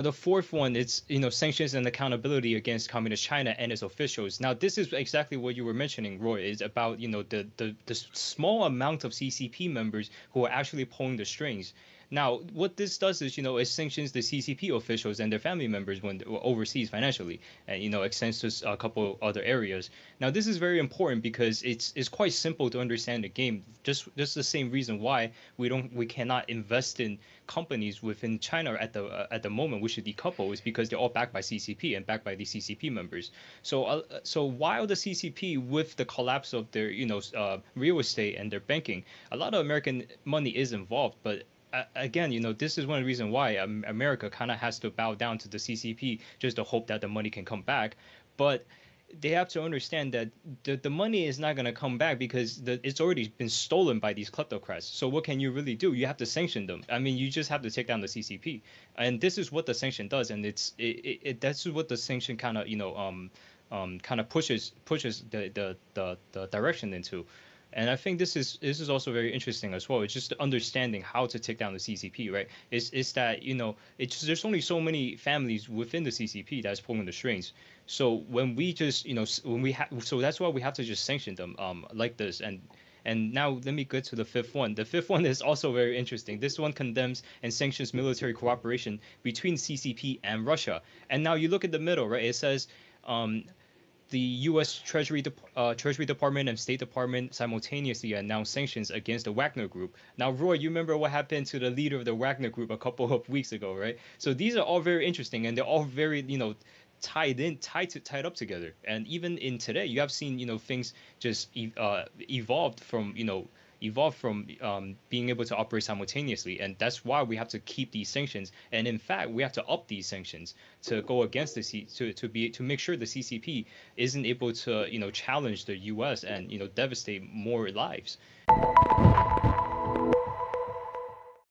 The fourth one is, sanctions and accountability against communist China and its officials. Now, this is exactly what you were mentioning, Roy. Is about the small amount of CCP members who are actually pulling the strings. Now, what this does is, it sanctions the CCP officials and their family members when overseas financially, and extends to a couple other areas. Now, this is very important because it's quite simple to understand the game. Just the same reason why we cannot invest in companies within China at the moment, we should decouple, is because they're all backed by CCP and backed by the CCP members. So while the CCP, with the collapse of their real estate and their banking, a lot of American money is involved, but again, this is one of the reasons why America kind of has to bow down to the CCP just to hope that the money can come back. But they have to understand that the money is not going to come back because it's already been stolen by these kleptocrats. So what can you really do? You have to sanction them. I mean, you just have to take down the CCP, and this is what the sanction does, and that's what the sanction kind of kind of pushes the direction into. And I think this is also very interesting as well. It's just understanding how to take down the CCP, right? Is that there's only so many families within the CCP that's pulling the strings. So when we just so that's why we have to just sanction them like this. And now let me get to the fifth one. The fifth one is also very interesting. This one condemns and sanctions military cooperation between CCP and Russia. And now you look at the middle, right? It says the U.S. Treasury Department and State Department simultaneously announced sanctions against the Wagner Group. Now, Roy, you remember what happened to the leader of the Wagner Group a couple of weeks ago, right? So these are all very interesting, and they're all very, tied up together. And even in today, you have seen, things just evolved from being able to operate simultaneously, and that's why we have to keep these sanctions. And in fact, we have to up these sanctions to go against to make sure the CCP isn't able to challenge the U.S. and devastate more lives.